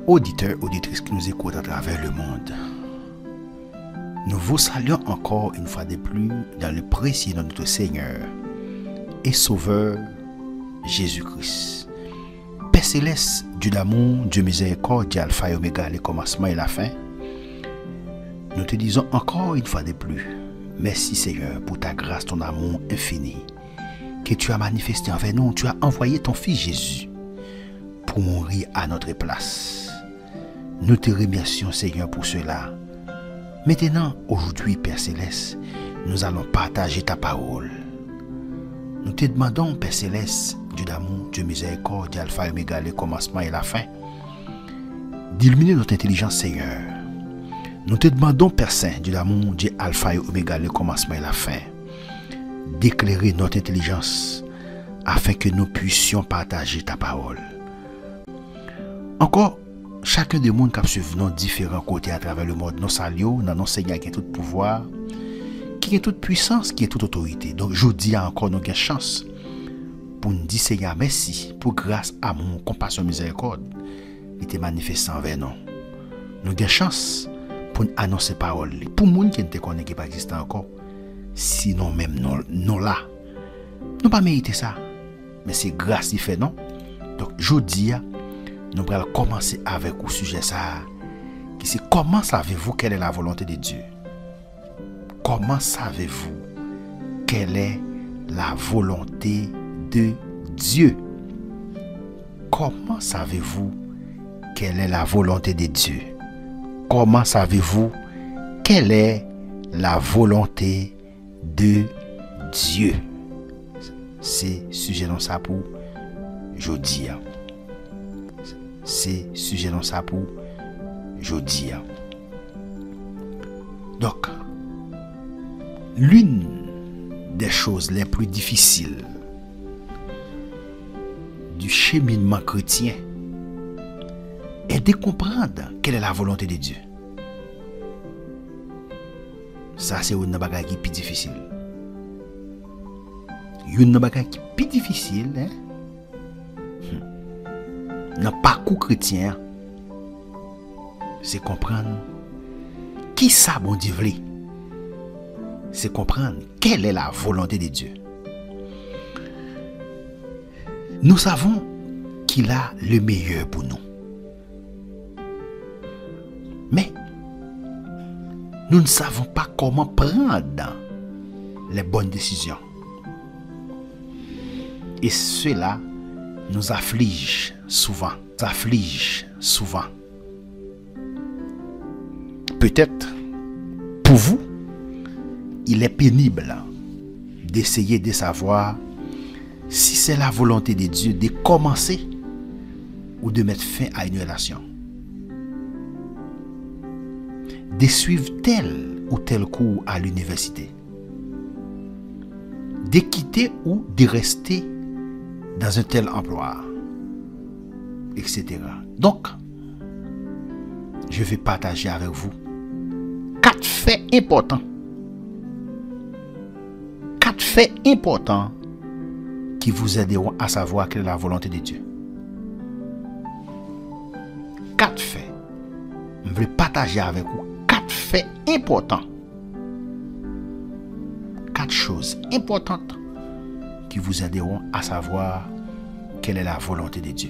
Auditeurs, auditrices qui nous écoutent à travers le monde, nous vous saluons encore une fois de plus dans le précieux de notre Seigneur et Sauveur Jésus-Christ. Père céleste, Dieu d'amour, Dieu miséricorde, Alpha et Oméga, le commencement et la fin, nous te disons encore une fois de plus, merci Seigneur pour ta grâce, ton amour infini que tu as manifesté envers nous. Tu as envoyé ton Fils Jésus pour mourir à notre place. Nous te remercions Seigneur pour cela. Maintenant, aujourd'hui, Père Céleste, nous allons partager ta parole. Nous te demandons, Père Céleste, Dieu d'amour, Dieu miséricorde, Alpha et Oméga, le commencement et la fin, d'illuminer notre intelligence, Seigneur. Nous te demandons, Père Saint, Dieu d'amour, Dieu Alpha et Oméga, le commencement et la fin, d'éclairer notre intelligence afin que nous puissions partager ta parole. Encore, chacun des mondes qui suivent nos différents côtés à travers le monde, nous saluons dans nos Seigneur qui a tout pouvoir, qui a toute puissance, qui a toute autorité. Donc, je dis encore, nous avons chance pour nous dire Seigneur merci pour grâce, amour, compassion, miséricorde. Il te manifesté envers nous. Nous avons chance pour nous annoncer parole. Pour les gens qui ne connaissent pas exister encore, sinon même nous là. Nous pas mérité ça. Mais c'est grâce qui fait non. Donc, je dis, nous allons commencer avec le sujet ça. Qui c'est comment savez-vous quelle est la volonté de Dieu? Comment savez-vous quelle est la volonté de Dieu? Comment savez-vous quelle est la volonté de Dieu? Comment savez-vous quelle est la volonté de Dieu? C'est sujet dans ça pour jeudi. C'est sujet dans ça pour jeudi. Donc, l'une des choses les plus difficiles du cheminement chrétien est de comprendre quelle est la volonté de Dieu. Ça, c'est une bagaille qui est plus difficile. Une bagaille qui est plus difficile, hein? Dans le parcours chrétien, c'est comprendre qui ça bon Dieu veut. C'est comprendre quelle est la volonté de Dieu. Nous savons qu'il a le meilleur pour nous. Mais nous ne savons pas comment prendre les bonnes décisions. Et cela nous afflige souvent. Peut-être pour vous, il est pénible d'essayer de savoir si c'est la volonté de Dieu de commencer ou de mettre fin à une relation, de suivre tel ou tel cours à l'université, de quitter ou de rester dans un tel emploi, etc. Donc, je vais partager avec vous 4 faits importants. 4 faits importants qui vous aideront à savoir quelle est la volonté de Dieu. 4 faits. Je vais partager avec vous 4 faits importants. 4 choses importantes qui vous aideront à savoir quelle est la volonté de Dieu.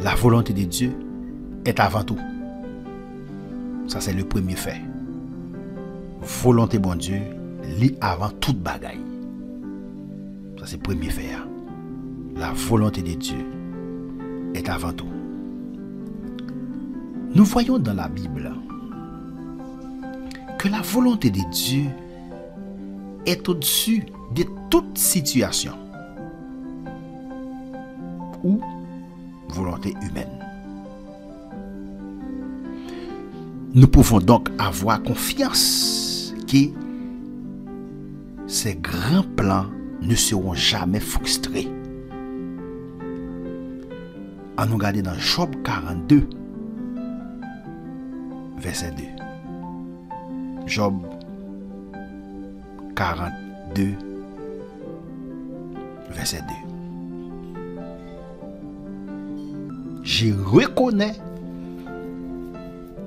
La volonté de Dieu est avant tout. Ça, c'est le premier fait. Volonté bon Dieu, lit avant toute bagaille. Ça, c'est le premier fait. La volonté de Dieu est avant tout. Nous voyons dans la Bible que la volonté de Dieu est au-dessus de toute situation ou volonté humaine. Nous pouvons donc avoir confiance que ces grands plans ne seront jamais frustrés. En nous regardant dans Job 42, verset 2. Job 42, verset 2. je reconnais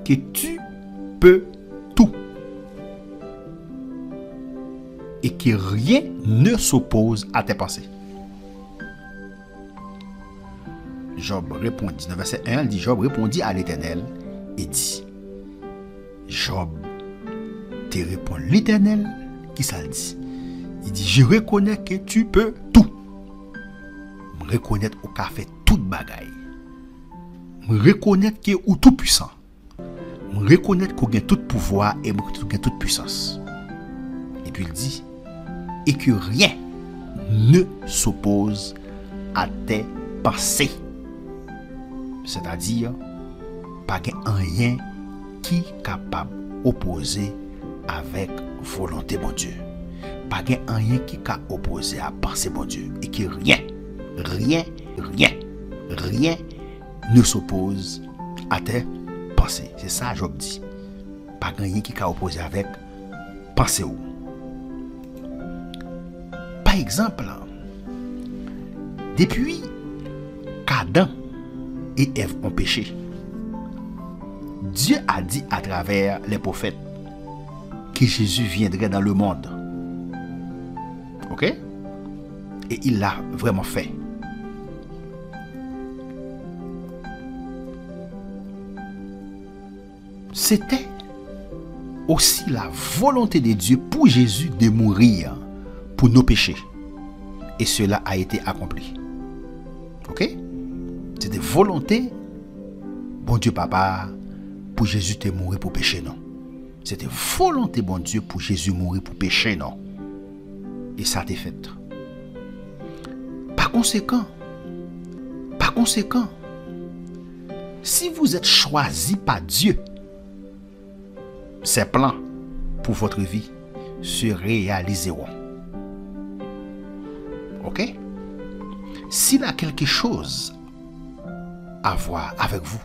que tu peux tout et que rien ne s'oppose à tes pensées. Job répondit, dans verset 1, il dit, Job répondit à l'Éternel et dit, Job te répond l'Éternel, qui ça le dit? Il dit, je reconnais que tu peux tout. Je reconnais au qu'a fait toute bagaille. Je reconnais que ou tout puissant. Je reconnais qu'on a tout pouvoir et qu'on a toute puissance. Et puis il dit, et que rien ne s'oppose à tes pensées. C'est-à-dire, pas rien qui est capable d'opposer avec volonté bon Dieu. Pas rien qui est opposé à penser bon Dieu. Et que rien ne s'oppose à tes pensées. C'est ça Job dit. Pas rien qui est opposé avec pensée. Par exemple, depuis qu'Adam et Ève ont péché, Dieu a dit à travers les prophètes que Jésus viendrait dans le monde. Ok? Et il l'a vraiment fait. C'était aussi la volonté de Dieu pour Jésus de mourir pour nos péchés. Et cela a été accompli. Ok? C'était volonté, bon Dieu Papa, pour Jésus te mourir pour pécher, non. C'était volonté, bon Dieu, pour Jésus mourir pour pécher, non. Et ça a été fait. Par conséquent, si vous êtes choisi par Dieu, ses plans pour votre vie se réaliseront. Ok? S'il a quelque chose à voir avec vous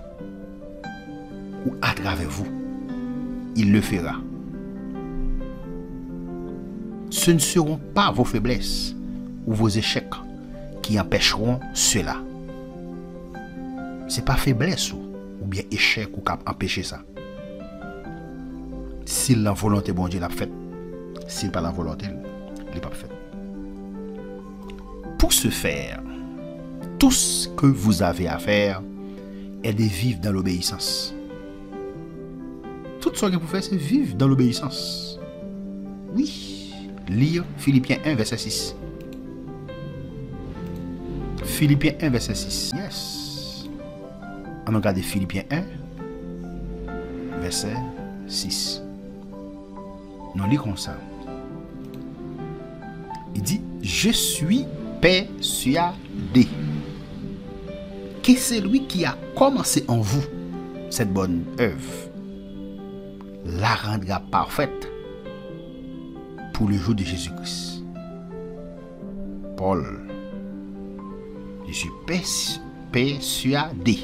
ou à travers vous, il le fera. Ce ne seront pas vos faiblesses ou vos échecs qui empêcheront cela. Ce n'est pas faiblesse ou bien échec ou qui empêcher ça. Si la volonté bon Dieu l'a fait, s'il pas la volonté, il n'est pas fait. Pour ce faire, tout ce que vous avez à faire est de vivre dans l'obéissance. Tout ce que vous faites, c'est vivre dans l'obéissance. Oui. Lire Philippiens 1, verset 6. Philippiens 1, verset 6. Yes. On regarde Philippiens 1, verset 6. Nous lisons ça. Il dit, je suis persuadé que c'est lui qui a commencé en vous cette bonne œuvre la rendra parfaite pour le jour de Jésus-Christ. Paul, je suis persuadé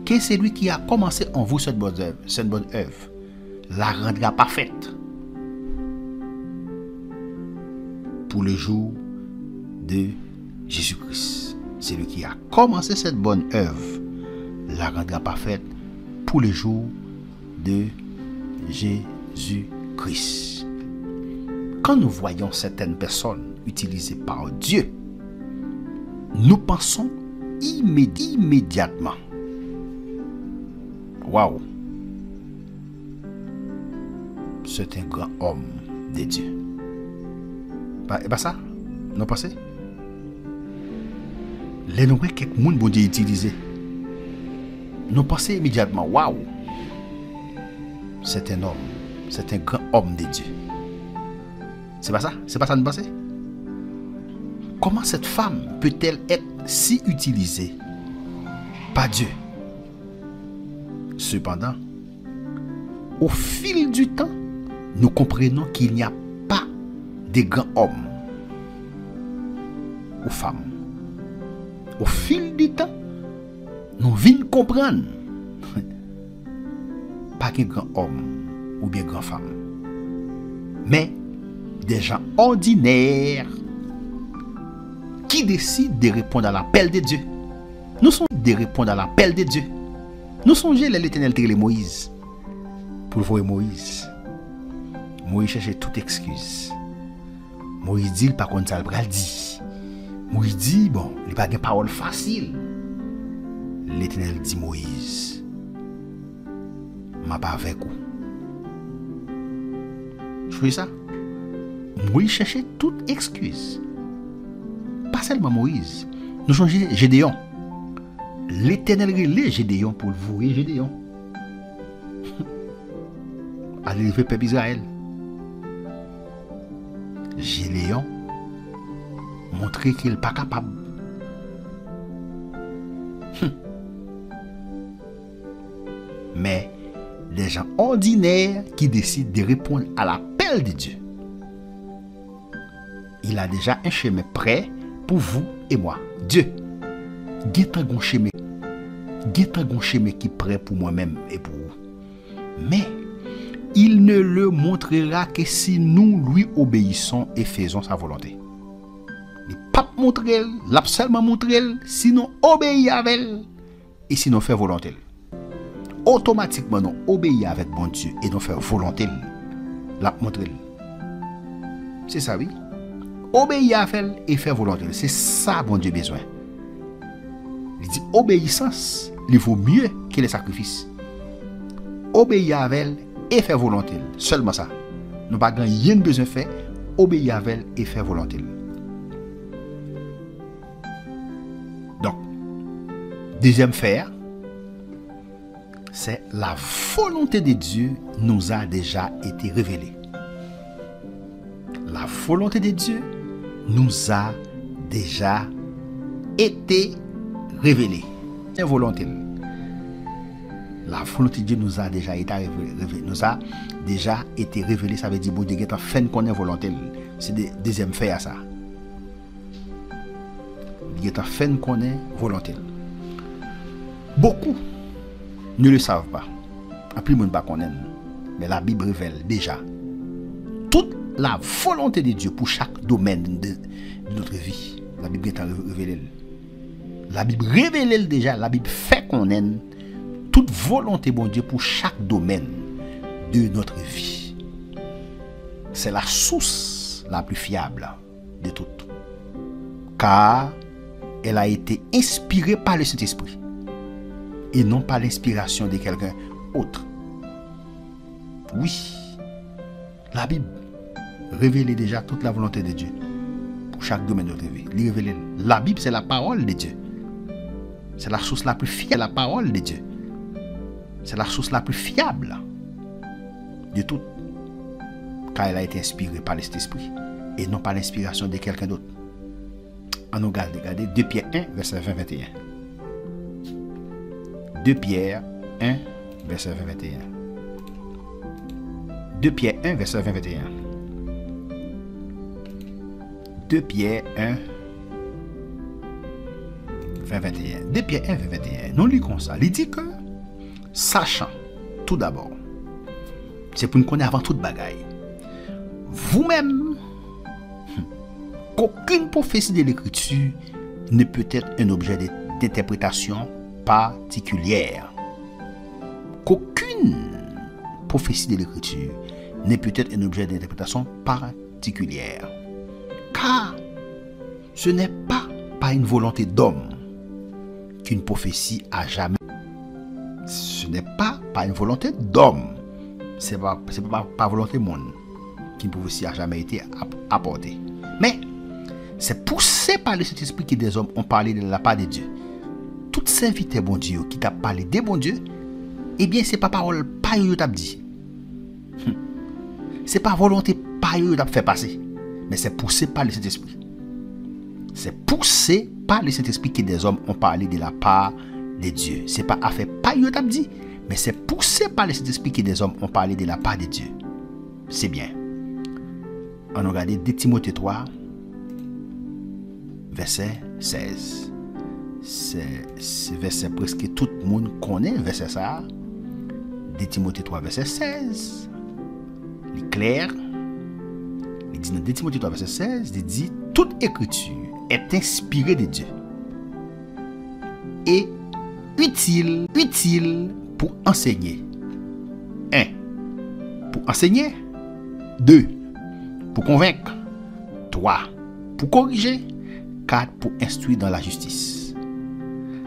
que c'est lui qui a commencé en vous cette bonne œuvre la rendra parfaite pour le jour de Jésus-Christ. C'est lui qui a commencé cette bonne œuvre la rendra parfaite pour le jour de Jésus-Christ. Quand nous voyons certaines personnes utilisées par Dieu, nous pensons immédiatement, waouh, c'est un grand homme de Dieu. Et pas ça, nous pensons. Les nous quelques monde bon Dieu utilisé, nous pensons immédiatement, waouh, c'est un homme, c'est un grand homme de Dieu. C'est pas ça nous pensons. Comment cette femme peut-elle être si utilisée par Dieu? Cependant, au fil du temps, nous comprenons qu'il n'y a pas de grands hommes ou femmes. Au fil du temps, nous venons comprendre pas de grands hommes ou bien grandes femmes, mais des gens ordinaires qui décident de répondre à l'appel de Dieu. Nous sommes de répondre à l'appel de Dieu. Nous songeons l'Éternel télé Moïse. Pour le voir Moïse. Moïse cherchait toute excuse. Moïse dit, par contre, ça le dit. Moïse dit, bon, il n'y a pas de parole facile. L'Éternel dit, Moïse, je ne pas avec vous. Je fais ça. Moïse cherchait toute excuse. Pas seulement Moïse. Nous changeons Gédéon. L'Éternel relève Gédéon pour le voir Gédéon. Allez lever le peuple Israël. Gédéon montrer qu'il n'est pas capable. Mais des gens ordinaires qui décident de répondre à l'appel de Dieu. Il a déjà un chemin prêt pour vous et moi. Dieu, il y a un chemin. Il y a un chemin qui est prêt pour moi-même et pour vous. Mais il ne le montrera que si nous lui obéissons et faisons sa volonté. Il ne pas montrer, il a seulement montré, sinon obéir avec elle et sinon faire volonté. Automatiquement, nous obéir avec bon Dieu et nous faire volonté, la montrer. C'est ça, oui. Obéir avec elle et faire volonté. C'est ça, bon Dieu, besoin. Il dit obéissance, il vaut mieux que les sacrifices. Obéir avec elle et faire volonté. Seulement ça. Nous n'avons pas rien besoin de faire. Obéir avec elle et faire volonté. Donc, deuxième faire, c'est la volonté de Dieu nous a déjà été révélée. La volonté de Dieu nous a déjà été révélée. C'est volonté. La volonté de Dieu nous a déjà été révélée. Nous a déjà été révélée. Ça veut dire bon Dieu est en fin de connaître volonté. C'est le deuxième fait à ça. Il est en fin de connaître volonté. Beaucoup ne le savent pas. En plus, monde ne connaît pas. Mais la Bible révèle déjà toute la volonté de Dieu pour chaque domaine de notre vie. La Bible est révélée. La Bible révèle déjà. La Bible fait connaître toute volonté bon Dieu pour chaque domaine de notre vie. C'est la source la plus fiable de toutes. Car elle a été inspirée par le Saint-Esprit et non par l'inspiration de quelqu'un autre. Oui, la Bible révèle déjà toute la volonté de Dieu pour chaque domaine de notre vie. La Bible, c'est la parole de Dieu. C'est la source la plus fiable, la parole de Dieu. C'est la source la plus fiable de toutes, car elle a été inspirée par le Saint-Esprit et non par l'inspiration de quelqu'un d'autre. On nous regarde, regardez 2 Pierre 1, verset 20-21. 2 Pierre 1, verset 20-21. 2 Pierre 1, verset 20-21. 2 Pierre 1, 20-21. 2 Pierre 1, 20-21. Nous lisons ça. Il dit que, sachant, tout d'abord, c'est pour nous connaître avant toute bagaille, vous-même, qu'aucune prophétie de l'Écriture ne peut être un objet d'interprétation particulière. Qu'aucune prophétie de l'Écriture ne peut être un objet d'interprétation particulière. Car ce n'est pas par une volonté d'homme qu'une prophétie a jamais. Ce n'est pas par une volonté d'homme. C'est pas par volonté de monde qu'une prophétie a jamais été apportée. Mais c'est poussé par le Saint-Esprit que des hommes ont parlé de la part de Dieu. Tout serviteur bon Dieu qui t'a parlé de bon Dieu, eh bien c'est pas parole pas yo t'a dit. C'est pas volonté pas yo t'a fait passer, mais c'est poussé par le Saint-Esprit. C'est poussé par le Saint-Esprit que des hommes ont parlé de la part de Dieu. C'est pas affaire pas yo t'a dit, mais c'est poussé par le Saint-Esprit que des hommes ont parlé de la part de Dieu. C'est bien. On regarde 2 Timothée 3 verset 16. C'est verset presque tout le monde connaît, verset ça. 2 Timothée 3, verset 16. Il est clair. Il dit dans 2 Timothée 3, verset 16, il dit toute écriture est inspirée de Dieu et utile pour enseigner. 1. Pour enseigner. 2. Pour convaincre. 3. Pour corriger. 4. Pour instruire dans la justice.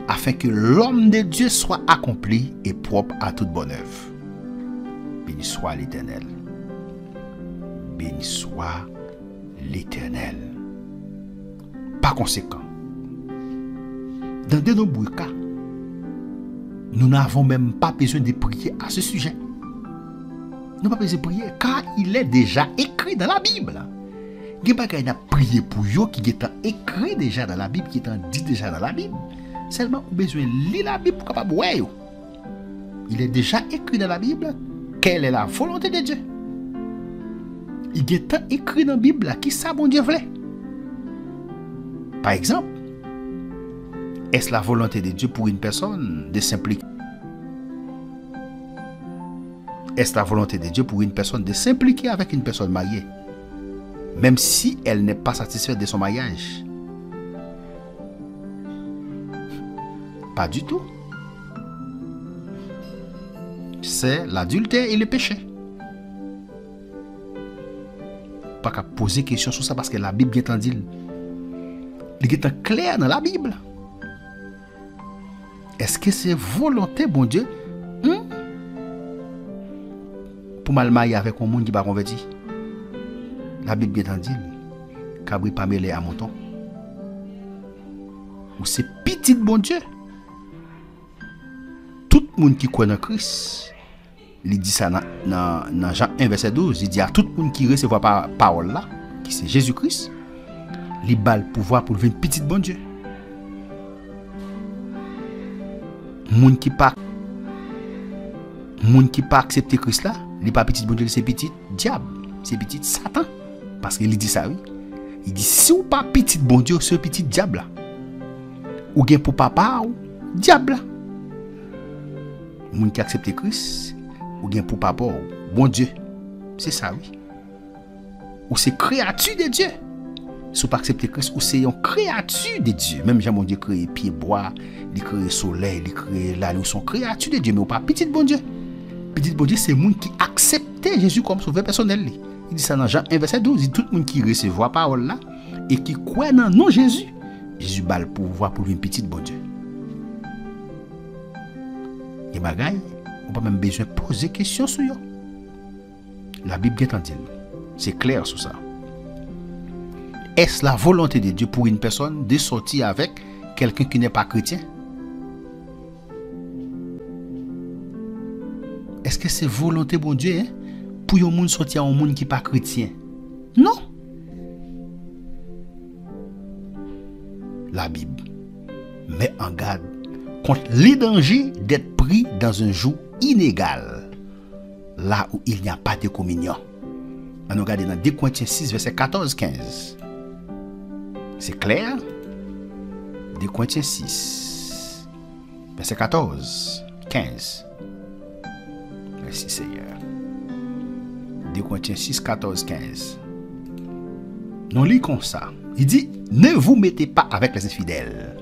Afin que l'homme de Dieu soit accompli et propre à toute bonne œuvre. Béni soit l'Éternel. Béni soit l'Éternel. Par conséquent, dans de nombreux cas, nous n'avons même pas besoin de prier à ce sujet. Nous n'avons pas besoin de prier car il est déjà écrit dans la Bible. Il n'y a pas qu'à prier pour eux qui est écrit déjà dans la Bible, qui est dit déjà dans la Bible. Seulement, vous avez besoin de lire la Bible pour capable voir. Il est déjà écrit dans la Bible quelle est la volonté de Dieu. Il est écrit dans la Bible qui ça bon Dieu voulait. Par exemple, est-ce la volonté de Dieu pour une personne de s'impliquer? Est-ce la volonté de Dieu pour une personne de s'impliquer avec une personne mariée, même si elle n'est pas satisfaite de son mariage? Pas du tout. C'est l'adultère et le péché. Pas qu'à poser question sur ça parce que la Bible est en dit. Il est clair dans la Bible. Est-ce que c'est volonté, bon Dieu, pour mal marier avec un monde qui n'est pas converti? La Bible est en dit. Cabri pas mêlé à mouton. Ou c'est petit bon Dieu. Tout le monde qui croit en Christ, il dit ça dans Jean 1, verset 12. Il dit à tout le monde qui recevra par parole là, qui c'est Jésus-Christ, il a le pouvoir pour devenir petit bon Dieu. Moun qui pas accepter Christ là, il pas petit bon Dieu, c'est petit diable, c'est petit Satan. Parce qu'il dit ça, oui. Il dit si ou pas petit bon Dieu, c'est petit diable là. Ou bien pour papa ou diable là. Moun qui accepte Christ, ou bien pour papa ou bon Dieu. C'est ça, oui. Ou c'est créature de Dieu. Si vous pas accepter Christ, ou c'est une créature de Dieu. Même Jean, mon Dieu, créé pied bois, il crée soleil, il crée la nuit, sont créatures de Dieu, mais ou pas petit bon Dieu. Petit bon Dieu, c'est le monde qui acceptait Jésus comme sauveur personnel. Il dit ça dans Jean 1, verset 12. Il dit tout le monde qui recevra la parole là et qui croit dans non Jésus, Jésus a le pouvoir pour une petite bon Dieu. Et bagaille, on n'a pas même besoin de poser question sur eux. La Bible est en dit. C'est clair sur ça. Est-ce la volonté de Dieu pour une personne de sortir avec quelqu'un qui n'est pas chrétien? Est-ce que c'est volonté de Dieu pour un monde sortir un monde qui n'est pas chrétien? Non. La Bible met en garde contre les dangers d'être pris dans un joug inégal, là où il n'y a pas de communion. On regarde dans 2 Corinthiens 6, verset 14-15. C'est clair? 2 Corinthiens 6, verset 14, 15. Merci Seigneur. 2 Corinthiens 6, 14, 15. Non, lit comme ça. Il dit, ne vous mettez pas avec les infidèles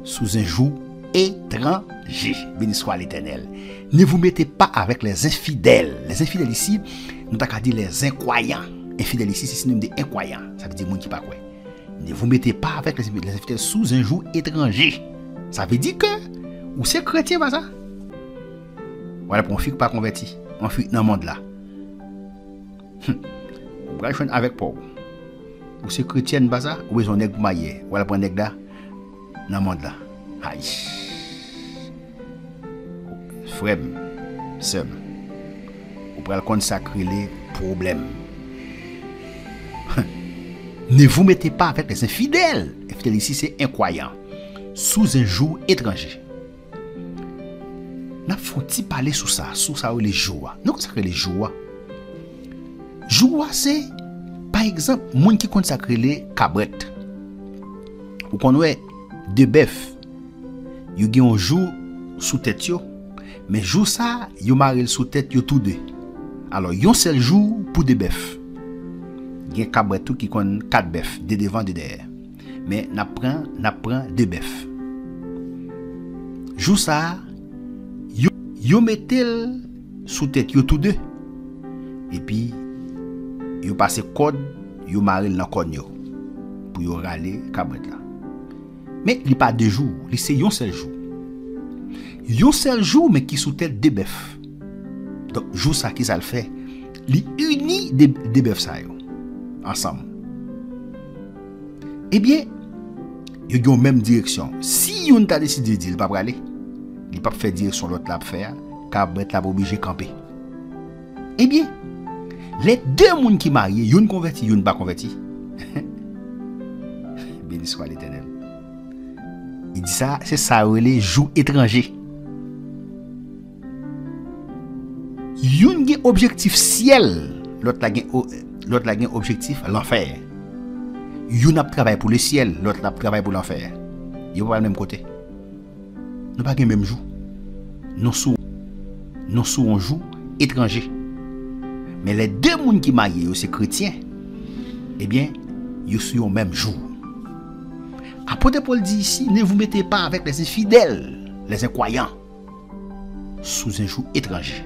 sous un joug étranger. Béni soit l'Éternel. Ne vous mettez pas avec les infidèles. Les infidèles ici, nous t'avons dit les incroyants. Infidèles ici, c'est synonyme de incroyants. Ça veut dire monde qui pas quoi. Ne vous mettez pas avec les infidèles sous un joug étranger. Ça veut dire que ou c'est chrétien, pas ça? Voilà pour un fille pas converti. On fuit dans le monde là. Vous allez avec Paul. Ou c'est chrétien, pas ça? Ou ils ont nègre maillé. Voilà pour un nègre là. Dans le monde là. Aïe. Frère, sœur, vous pouvez consacrer les problèmes. Ne vous mettez pas avec les infidèles. Infidèles ici, c'est incroyant. Sous un joug étranger. N'a faut-il parler sous ça les jours. Nous consacrer les jours. Jour c'est par exemple monde qui consacre les cabrettes. Ou qu'on ouais de bœuf. Yo gen un jour sous tête yo, mais jour ça yo marel sous tête yo tous deux. Alors yon seul jour pour de bœuf. Gen cabret tout qui kon 4 bœuf, de devant de derrière. Mais n'a prend de bœuf. Jou ça, yo mettel sous tête yo tous deux. Et puis yo passe code, yo marel dans code yo pour yo râler cabret là. Mais li pas deux jours, li c'est yon seul jour. Yon seul jour mais qui sous tête de bœuf. Donc jour ça qui ça le fait, li uni des bœuf ça yo ensemble. Eh bien, yo yon même direction. Si yon t'a décidé de dire pas aller, il pas faire direction l'autre là faire, cabret là obligé camper. Eh bien, les deux moun qui mariés, yon converti, yon pas converti. Béni soit l'Éternel. Il dit ça, c'est ça les joug étranger. Yon gen objectif ciel, l'autre la gen objectif l'enfer. Yon a travaillé pour le ciel, l'autre a travaillé pour l'enfer. Yon pas le même côté. Nous pas gen même jour. Nous sous un jour étranger. Mais les deux moun qui mariés, c'est chrétiens. Eh bien, ils sont au même jour. Apôtre Paul dit ici, ne vous mettez pas avec les infidèles, les incroyants, sous un jour étranger.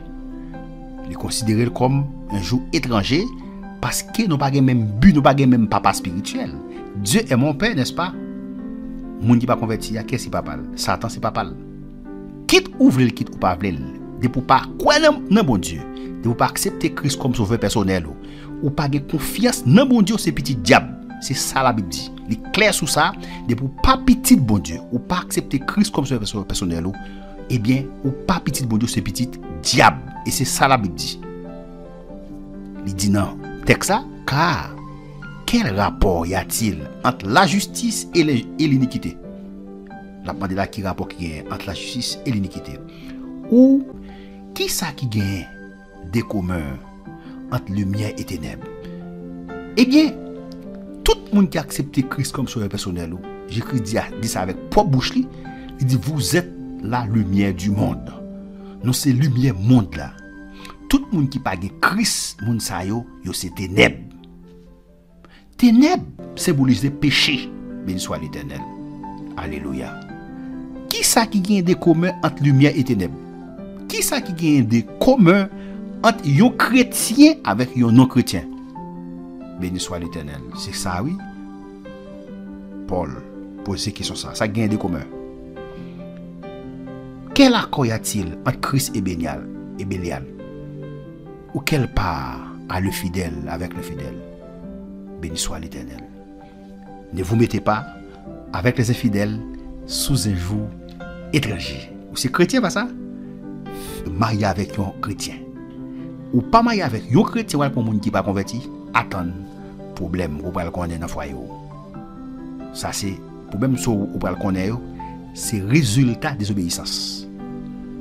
Les considérer comme un jour étranger parce que nous n'avons pas le même but, nous n'avons pas le même papa spirituel. Dieu est mon père, n'est-ce pas? Moun qui pas converti, qu'est-ce qui papa? Satan c'est papa. Quitte ouvre le quitte ou pas ouvre le. De pour pas quoi non bon Dieu. De pour pas accepter Christ comme sauveur personnel ou pas de confiance non bon Dieu c'est petit diable. C'est ça la Bible dit. Il est clair sur ça, de pour pas petit bon Dieu ou pas accepter Christ comme sauveur personnel eh bien ou pas petit bon Dieu c'est petit diable et c'est ça la Bible dit. Il dit non, texte ça car quel rapport y a-t-il entre la justice et l'iniquité? La demande là qui rapport qui est entre la justice et l'iniquité. Ou qui ça qui gagne des communs entre lumière et ténèbres? Eh bien, tout le monde qui a accepté Christ comme sauveur personnel, Jésus dit ça avec propre bouche, il dit vous êtes la lumière du monde. Nous c'est lumière monde là. Tout le monde qui pas Christ, monde ça yo c'est ténèbres. Ténèbres symbolise péché. Béni soit l'Éternel. Alléluia. Qui ça qui gagne des communs entre lumière et ténèbres? Qui ça qui gagne des communs entre un chrétien avec un non-chrétien? Béni soit l'Éternel. C'est ça, oui. Paul pose ces questions ça. Ça gagne des communs. Quel accord y a-t-il entre Christ et Bélial? Ou quelle part a le fidèle avec le fidèle? Béni soit l'Éternel. Ne vous mettez pas avec les infidèles sous un joug étranger. Ou c'est chrétien pas ça? Marié avec un chrétien. Ou pas marié avec un chrétien ou pour monde qui pas converti, attendre problème ou pas le connaître dans foyer. Ça c'est problème sur ou pas le connaître, c'est résultat des obéissances.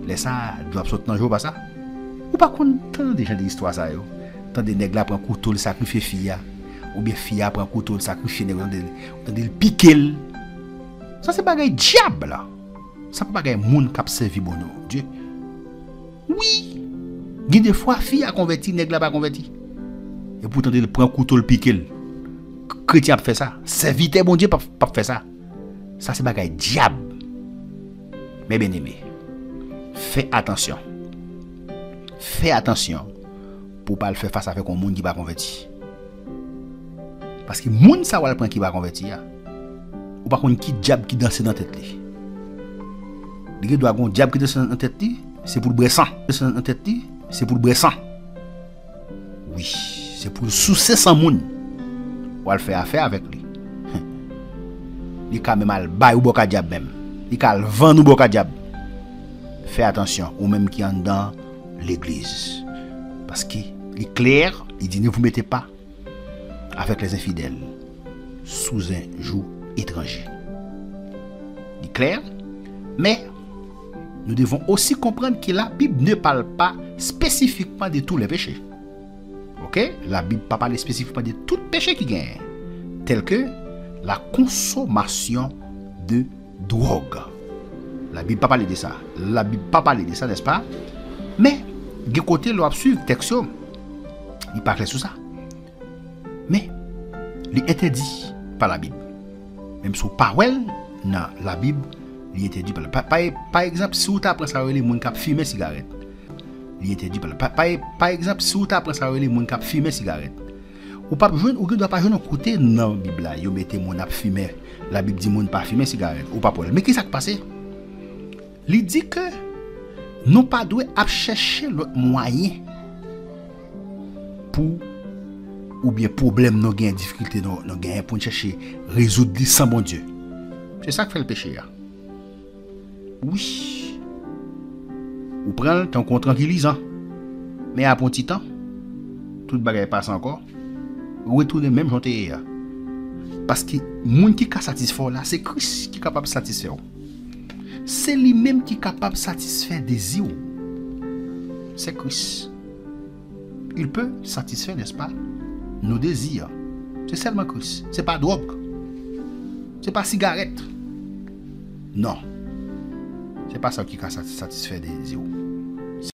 Les ça doit sauter dans jour pas ça? Ou pas content déjà des histoires ça yo. Tant des nèg là prend couteau le sacrifier fille ou bien fille prend couteau le sacrifier nèg dans des piquer. Ça c'est bagay diable là. Ça pas bagay moun qui servi bon Dieu. Oui. Il y a des fois fille a converti nèg là pas converti. Et pourtant il prend couteau le piquer. Chrétien fait ça. Serviteur bon Dieu pas faire ça. Ça c'est bagay diable. Mais bien aimé, fais attention. Fais attention pour pas le faire face avec un monde qui va convertir. Parce que monde ça va le prendre qui va convertir. Ou pas qu'on qui diable qui danse dans tête li. Il doit avoir un diable qui danse dans tête li, c'est pour le bressan. Dans tête li, c'est pour le bressan. Oui, c'est pour soucier sans monde. Ou le faire affaire avec lui. Il quand même al bail ou boka diable même. Il quand vendre ou boka diable. Fais attention ou même qui en dans l'église. Parce qu'il est clair, il dit ne vous mettez pas avec les infidèles sous un joug étranger. Il est clair, mais nous devons aussi comprendre que la Bible ne parle pas spécifiquement de tous les péchés. Ok? La Bible ne parle pas spécifiquement de tout péché qui gagne, tel que la consommation de drogue. La Bible ne parle pas de ça. La Bible ne parle pas de ça, n'est-ce pas? Mais, de côté, l'on suivre texte, il parle sur ça. Mais, il est interdit par la Bible. Même sous parole, dans la Bible, li interdit par exemple si ou ta prend ça les moun k'ap fumer cigarette. Li interdit par exemple si ou ta prend ça les moun k'ap fumer cigarette. Ou pas joindre ou doit pas joindre côté dans Bible là, yo mettez moun ap fumer. La Bible dit moun pas fumer cigarette ou pas pour. Mais qu'est-ce qui passe? Li dit que nous pas doit chercher l'autre moyen pour ou bien problème nous gain difficulté nous gain pour chercher résoudre sans bon Dieu. C'est ça qui fait le péché là. Oui. Ou prend le temps qu'on tranquillisant. Mais après un petit temps, tout bagaille passe encore. Retourner même janté là. Parce que monde qui est satisfait là, c'est Christ qui est capable de satisfaire. C'est lui-même qui est capable de satisfaire des désir. C'est Christ. Il peut satisfaire, n'est-ce pas, nos désirs. C'est seulement Christ. C'est pas drogue. C'est pas cigarette. Non. C'est pas ça qui satisfait des désirs.